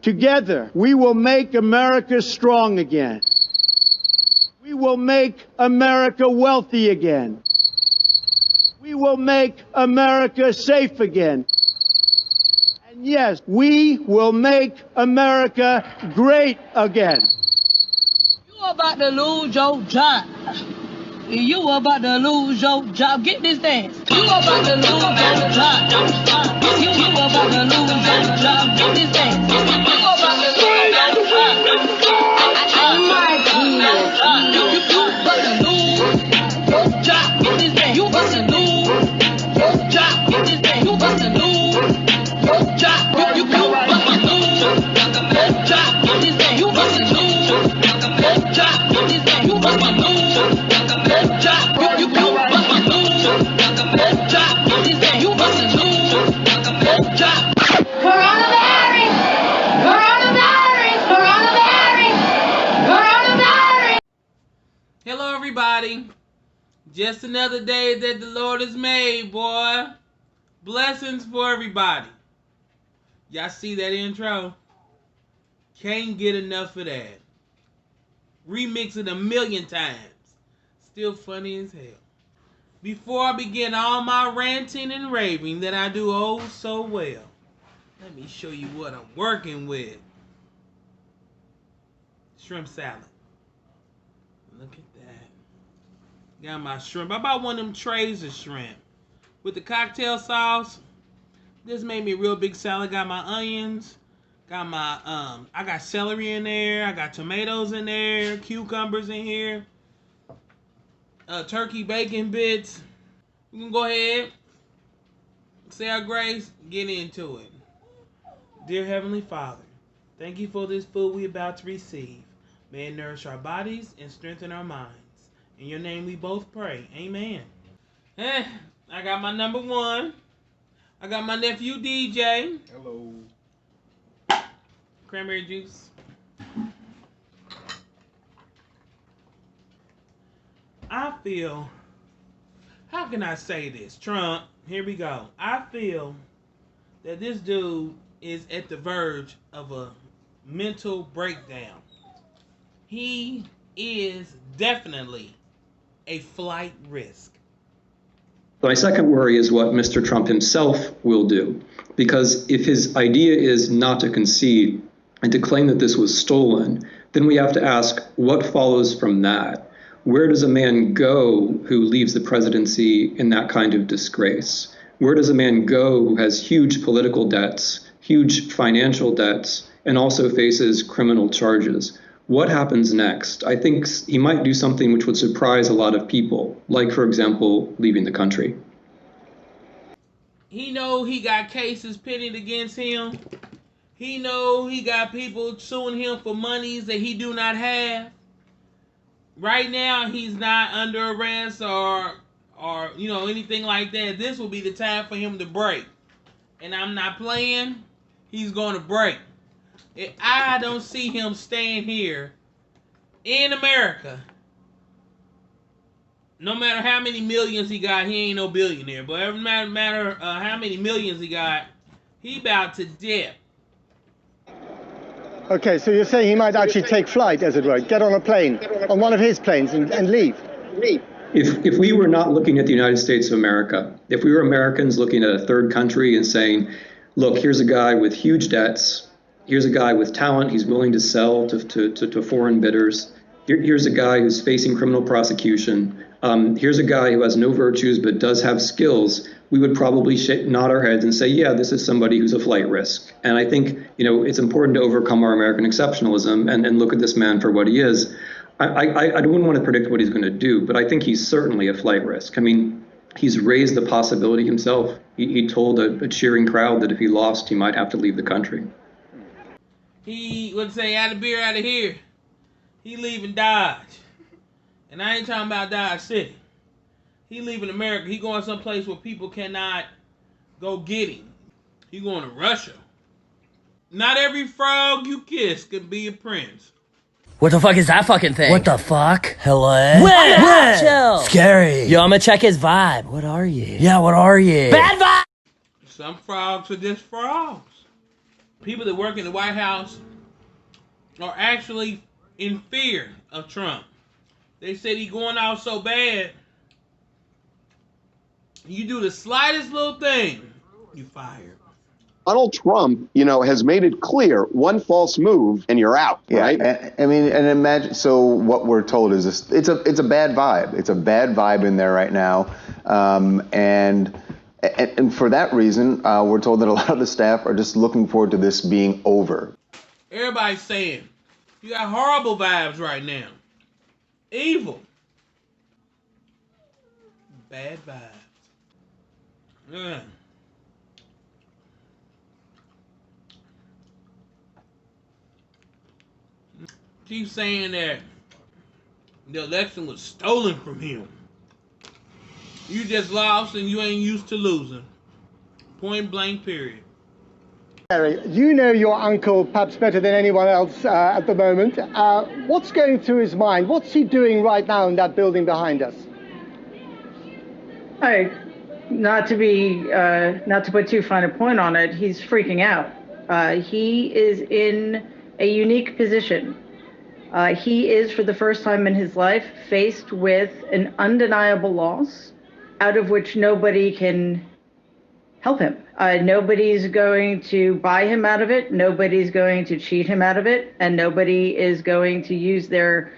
Together, we will make America strong again. We will make America wealthy again. We will make America safe again. And yes, we will make America great again. You about to lose your job. You about to lose your job. Get this dance. You about to lose your job. You about to lose your job. Get this dance. You about to lose your job. Oh my God. You about to lose your job. Get this dance. You about to lose your job. Get this dance. You about to lose your job. You about to lose your job. Get this dance. You about to lose your job. Get this dance. You about to lose. Hello everybody, just another day that the Lord has made, boy. Blessings for everybody. Y'all see that intro? Can't get enough of that. Remix it 1,000,000 times. Still funny as hell. Before I begin all my ranting and raving that I do oh so well, let me show you what I'm working with. Shrimp salad. Look at that. Got my shrimp. I bought one of them trays of shrimp. With the cocktail sauce. This made me a real big salad. Got my onions. Got my, I got celery in there. I got tomatoes in there. Cucumbers in here. Turkey bacon bits. We can go ahead. Say our grace. Get into it. Dear Heavenly Father, thank you for this food we about to receive. May it nourish our bodies and strengthen our minds. In your name we both pray. Amen. I got my number one. I got my nephew DJ. Hello. Cranberry juice. I feel, how can I say this? Trump, here we go. I feel that this dude is at the verge of a mental breakdown. He is definitely a flight risk. My second worry is what Mr. Trump himself will do. Because if his idea is not to concede and to claim that this was stolen, then we have to ask what follows from that. Where does a man go who leaves the presidency in that kind of disgrace? Where does a man go who has huge political debts, huge financial debts, and also faces criminal charges? What happens next? I think he might do something which would surprise a lot of people, like, for example, leaving the country. He know he got cases pitted against him. He know he got people suing him for monies that he do not have. Right now, he's not under arrest or anything like that. This will be the time for him to break. And I'm not playing. He's going to break. I don't see him staying here in America. No matter how many millions he got, he ain't no billionaire. But it doesn't matter how many millions he got, he about to dip. Okay, so you're saying he might actually take flight, as it were, get on a plane, on one of his planes and leave? If we were not looking at the United States of America, if we were Americans looking at a third country and saying, look, here's a guy with huge debts, here's a guy with talent he's willing to sell to foreign bidders, here's a guy who's facing criminal prosecution, here's a guy who has no virtues but does have skills, we would probably nod our heads and say, yeah, this is somebody who's a flight risk. And I think, it's important to overcome our American exceptionalism and look at this man for what he is. I don't want to predict what he's going to do, but I think he's certainly a flight risk. I mean, he's raised the possibility himself. He told a cheering crowd that if he lost, he might have to leave the country. He would say, out of beer, out of here. He leaving Dodge. And I ain't talking about Dodge City. He leaving America. He going someplace where people cannot go get him. He going to Russia. Not every frog you kiss can be a prince. What the fuck is that fucking thing? What the fuck? Hello? When? Chill. Scary. Yo, I'm gonna check his vibe. What are you? Yeah, what are you? Bad vibe! Some frogs are just frogs. people that work in the White House are actually in fear of Trump. They said he's going out so bad, you do the slightest little thing, you fired. Donald Trump, has made it clear one false move and you're out, right? Yeah, I mean, and imagine. So what we're told is this: it's a bad vibe. It's a bad vibe in there right now, and for that reason, we're told that a lot of the staff are just looking forward to this being over. Everybody's saying you got horrible vibes right now, evil, bad vibes. Yeah. Keep saying that the election was stolen from him. You just lost and you ain't used to losing. Point blank, period. Harry, you know your uncle perhaps better than anyone else at the moment. What's going through his mind? What's he doing right now in that building behind us? Not to put too fine a point on it, he's freaking out. He is in a unique position. He is, for the first time in his life, faced with an undeniable loss out of which nobody can help him. Nobody's going to buy him out of it. Nobody's going to cheat him out of it. And nobody is going to use their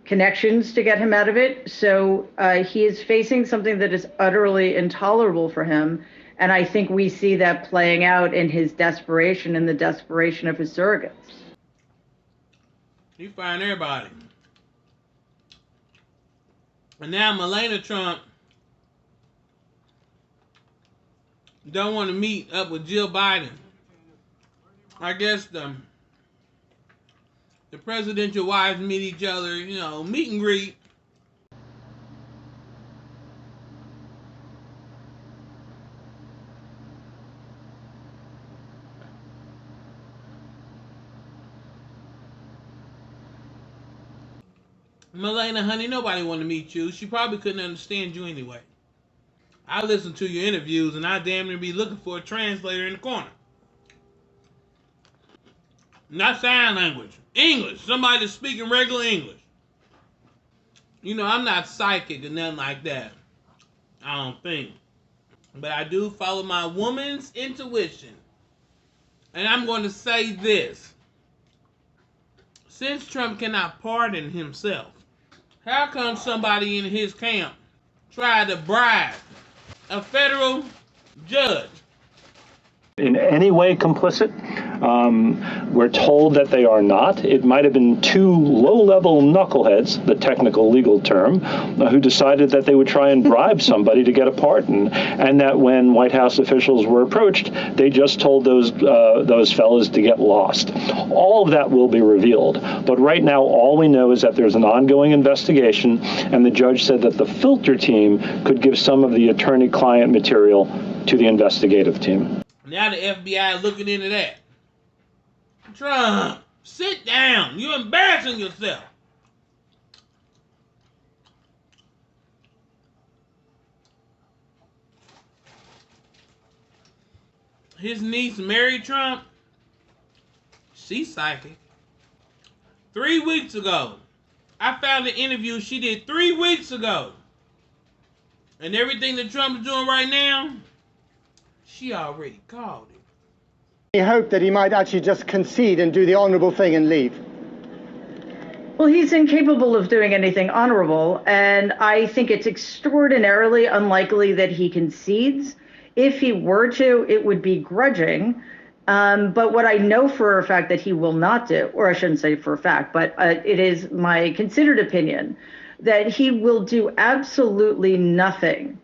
connections to get him out of it. So he is facing something that is utterly intolerable for him. And I think we see that playing out in his desperation and the desperation of his surrogates. He fired everybody. And now Melania Trump don't want to meet up with Jill Biden. I guess the presidential wives meet each other, meet and greet. Melania, honey, nobody want to meet you. She probably couldn't understand you anyway. I listen to your interviews and I damn near be looking for a translator in the corner. Not sign language. English. Somebody that's speaking regular English. I'm not psychic or nothing like that. I don't think. But I do follow my woman's intuition. And I'm going to say this. Since Trump cannot pardon himself, how come somebody in his camp tried to bribe a federal judge? In any way complicit? We're told that they are not. It might have been two low-level knuckleheads, the technical legal term, who decided that they would try and bribe somebody to get a pardon, and that when White House officials were approached, they just told those fellas to get lost. All of that will be revealed. But right now, all we know is that there's an ongoing investigation, and the judge said that the filter team could give some of the attorney-client material to the investigative team. Now the FBI looking into that. Trump, sit down. You're embarrassing yourself. His niece, Mary Trump, she's psychic. 3 weeks ago, I found an interview she did 3 weeks ago. And everything that Trump is doing right now, she already called it. He hoped that he might actually just concede and do the honorable thing and leave. Well, he's incapable of doing anything honorable, and I think it's extraordinarily unlikely that he concedes. If he were to, it would be grudging. But what I know for a fact that he will not do, or I shouldn't say for a fact, but it is my considered opinion, that he will do absolutely nothing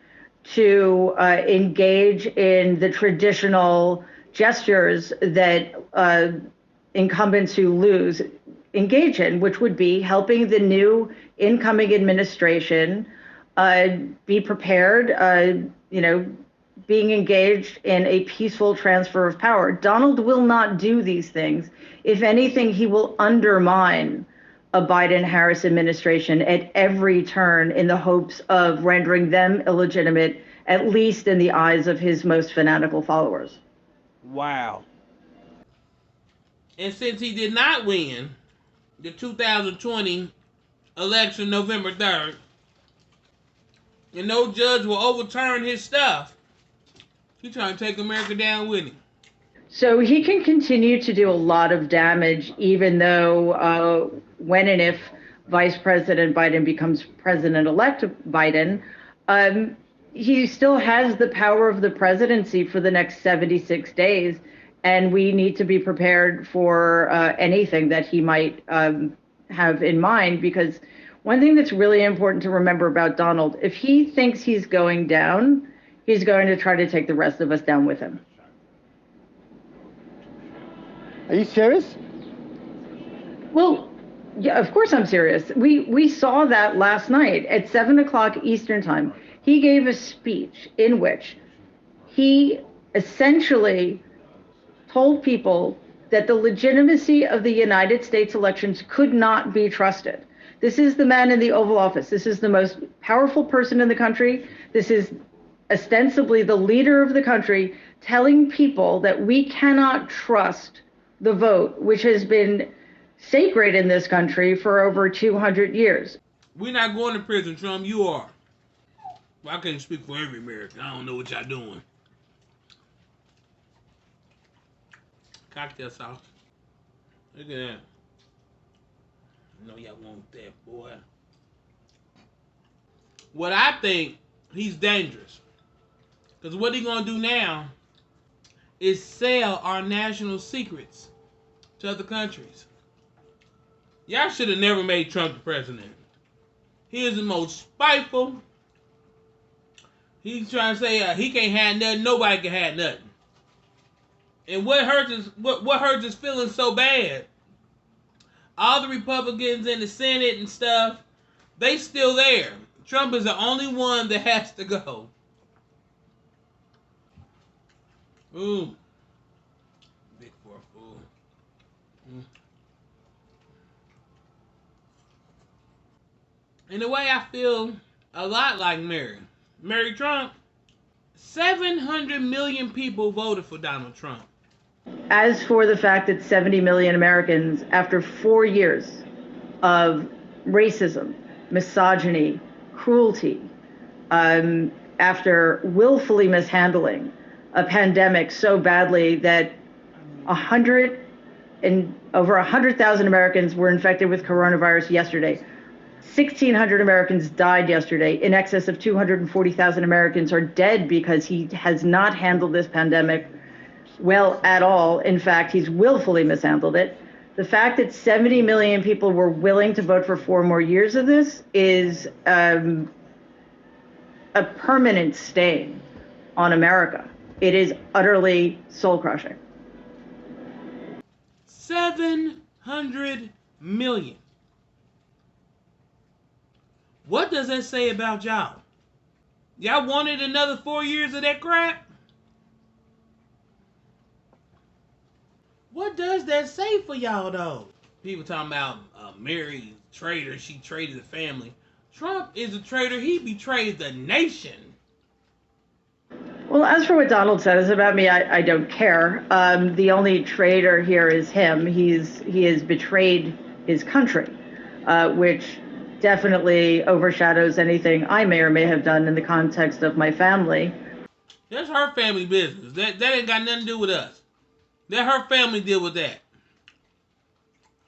to engage in the traditional gestures that incumbents who lose engage in, which would be helping the new incoming administration be prepared, being engaged in a peaceful transfer of power. Donald will not do these things. If anything, he will undermine a Biden-Harris administration at every turn in the hopes of rendering them illegitimate, at least in the eyes of his most fanatical followers. Wow. And since he did not win the 2020 election November 3rd, and no judge will overturn his stuff, he's trying to take America down with him. So he can continue to do a lot of damage, even though when and if Vice President Biden becomes President-elect Biden, he still has the power of the presidency for the next 76 days. And we need to be prepared for anything that he might have in mind, because one thing that's really important to remember about Donald, if he thinks he's going down, he's going to try to take the rest of us down with him. Are you serious? Well, yeah, of course I'm serious. We saw that last night at 7 o'clock Eastern time. He gave a speech in which he essentially told people that the legitimacy of the United States elections could not be trusted. This is the man in the Oval Office. This is the most powerful person in the country. This is ostensibly the leader of the country telling people that we cannot trust the vote, which has been sacred in this country for over 200 years. We're not going to prison, Trump. You are. Well, I can't speak for every American. I don't know what y'all doing. Cocktail sauce. Look at that. I know y'all want that, boy. What I think, he's dangerous. Because what he gonna do now is sell our national secrets to other countries. Y'all should have never made Trump the president. He is the most spiteful. He's trying to say he can't have nothing, nobody can have nothing. And what hurts his feelings so bad, all the Republicans in the Senate and stuff, they still there. Trump is the only one that has to go. Ooh. Big for a fool. In a way, I feel a lot like Mary Trump. 700 million people voted for Donald Trump. As for the fact that 70 million Americans, after 4 years of racism, misogyny, cruelty, after willfully mishandling a pandemic so badly that over 100,000 Americans were infected with coronavirus yesterday. 1,600 Americans died yesterday. In excess of 240,000 Americans are dead because he has not handled this pandemic well at all. In fact, he's willfully mishandled it. The fact that 70 million people were willing to vote for 4 more years of this is a permanent stain on America. It is utterly soul-crushing. 700 million. What does that say about y'all? Y'all wanted another 4 years of that crap? What does that say for y'all, though? People talking about Mary traitor, she traded the family. Trump is a traitor. He betrayed the nation. Well, as for what Donald says about me, I don't care. The only traitor here is him. He has betrayed his country, which definitely overshadows anything I may or may have done in the context of my family. That's her family business. That ain't got nothing to do with us. Let her family deal with that.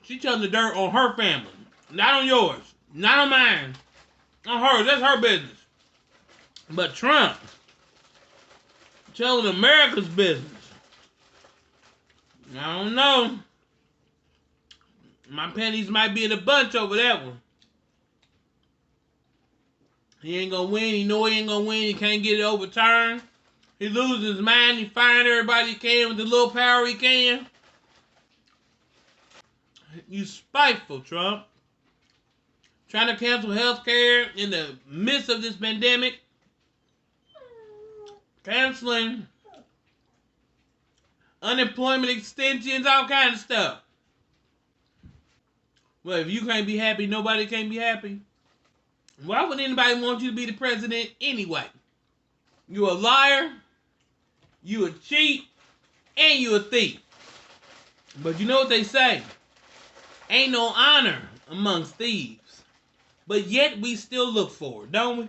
She telling the dirt on her family. Not on yours. Not on mine. On hers. That's her business. But Trump telling America's business. I don't know. My pennies might be in a bunch over that one. He ain't gonna win. He know he ain't gonna win. He can't get it overturned. He loses his mind. He firing everybody he can with the little power he can. You spiteful, Trump. Trying to cancel health care in the midst of this pandemic. Canceling unemployment extensions, all kinds of stuff. Well, if you can't be happy, nobody can be happy. Why would anybody want you to be the president anyway? You a liar, you a cheat, and you a thief. But you know what they say? Ain't no honor amongst thieves. But yet we still look for it, don't we?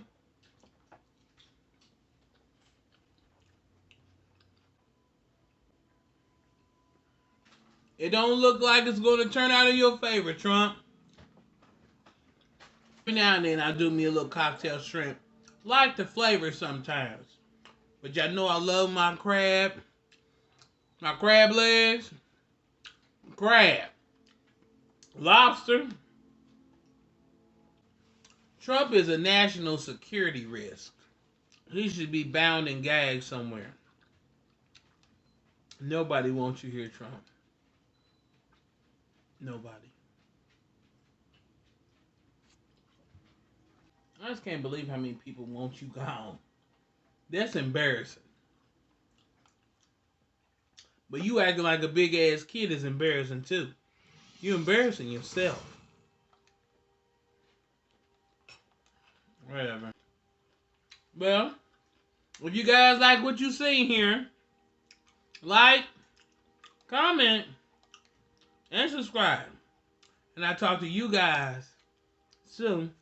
It don't look like it's going to turn out in your favor, Trump. Every now and then I do me a little cocktail shrimp. Like the flavor sometimes. But y'all know I love my crab. My crab legs. Crab. Lobster. Trump is a national security risk. He should be bound and gagged somewhere. Nobody wants you here, Trump. Nobody. I just can't believe how many people want you gone. That's embarrassing. But you acting like a big ass kid is embarrassing too. You're embarrassing yourself. Whatever. Well, if you guys like what you see here, like, comment, and subscribe. And I'll talk to you guys soon.